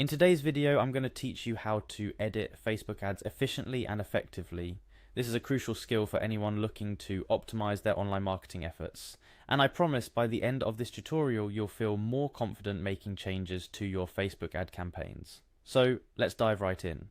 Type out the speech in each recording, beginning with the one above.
In today's video, I'm going to teach you how to edit Facebook ads efficiently and effectively. This is a crucial skill for anyone looking to optimize their online marketing efforts. And I promise by the end of this tutorial, you'll feel more confident making changes to your Facebook ad campaigns. So let's dive right in.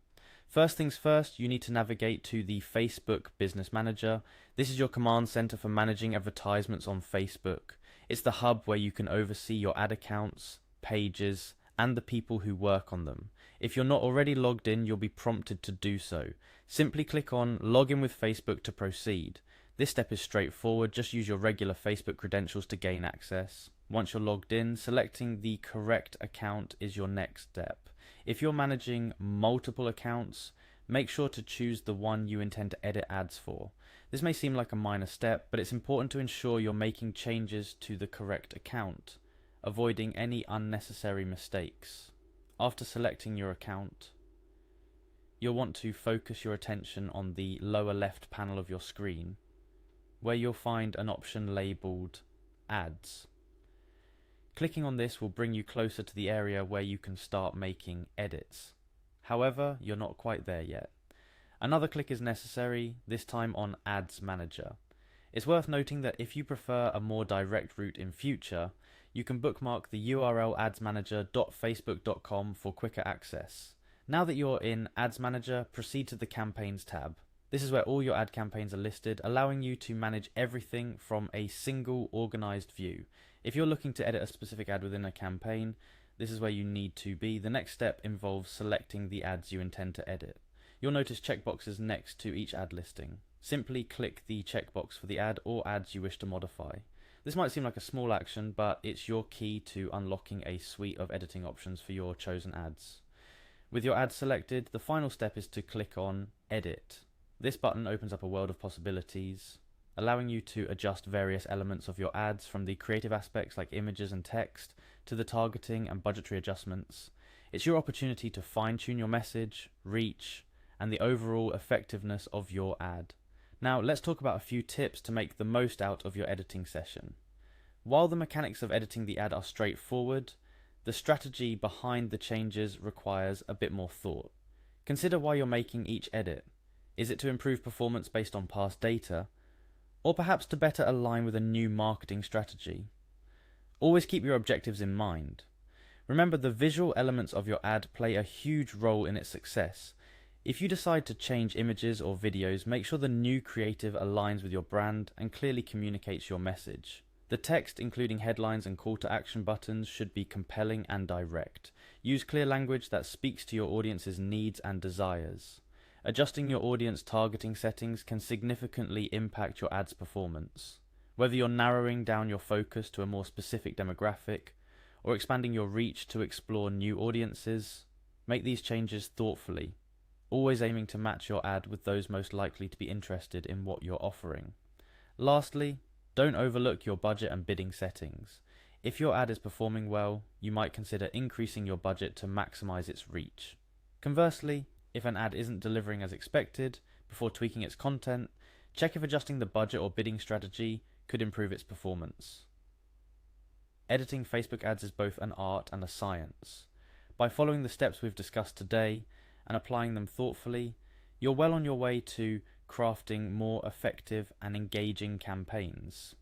First things first, you need to navigate to the Facebook Business Manager. This is your command center for managing advertisements on Facebook. It's the hub where you can oversee your ad accounts, pages, and the people who work on them. If you're not already logged in, you'll be prompted to do so. Simply click on Log in with Facebook to proceed. This step is straightforward, just use your regular Facebook credentials to gain access. Once you're logged in, selecting the correct account is your next step. If you're managing multiple accounts, make sure to choose the one you intend to edit ads for. This may seem like a minor step, but it's important to ensure you're making changes to the correct account, avoiding any unnecessary mistakes. After selecting your account, you'll want to focus your attention on the lower left panel of your screen, where you'll find an option labeled Ads. Clicking on this will bring you closer to the area where you can start making edits. However, you're not quite there yet. Another click is necessary, this time on Ads Manager. It's worth noting that if you prefer a more direct route in future, you can bookmark the URL adsmanager.facebook.com for quicker access. Now that you're in Ads Manager, proceed to the Campaigns tab. This is where all your ad campaigns are listed, allowing you to manage everything from a single organized view. If you're looking to edit a specific ad within a campaign, this is where you need to be. The next step involves selecting the ads you intend to edit. You'll notice checkboxes next to each ad listing. Simply click the checkbox for the ad or ads you wish to modify. This might seem like a small action, but it's your key to unlocking a suite of editing options for your chosen ads. With your ad selected, the final step is to click on Edit. This button opens up a world of possibilities, allowing you to adjust various elements of your ads, from the creative aspects like images and text to the targeting and budgetary adjustments. It's your opportunity to fine-tune your message, reach, and the overall effectiveness of your ad. Now, let's talk about a few tips to make the most out of your editing session. While the mechanics of editing the ad are straightforward, the strategy behind the changes requires a bit more thought. Consider why you're making each edit. Is it to improve performance based on past data, or perhaps to better align with a new marketing strategy? Always keep your objectives in mind. Remember, the visual elements of your ad play a huge role in its success. If you decide to change images or videos, make sure the new creative aligns with your brand and clearly communicates your message. The text, including headlines and call to action buttons, should be compelling and direct. Use clear language that speaks to your audience's needs and desires. Adjusting your audience targeting settings can significantly impact your ad's performance. Whether you're narrowing down your focus to a more specific demographic or expanding your reach to explore new audiences, make these changes thoughtfully, always aiming to match your ad with those most likely to be interested in what you're offering. Lastly, don't overlook your budget and bidding settings. If your ad is performing well, you might consider increasing your budget to maximize its reach. Conversely, if an ad isn't delivering as expected, before tweaking its content, check if adjusting the budget or bidding strategy could improve its performance. Editing Facebook ads is both an art and a science. By following the steps we've discussed today and applying them thoughtfully, you're well on your way to crafting more effective and engaging campaigns.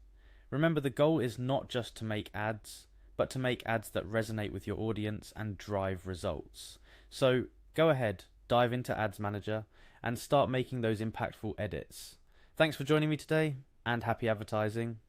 Remember, the goal is not just to make ads, but to make ads that resonate with your audience and drive results. So go ahead, dive into Ads Manager and start making those impactful edits. Thanks for joining me today, and happy advertising.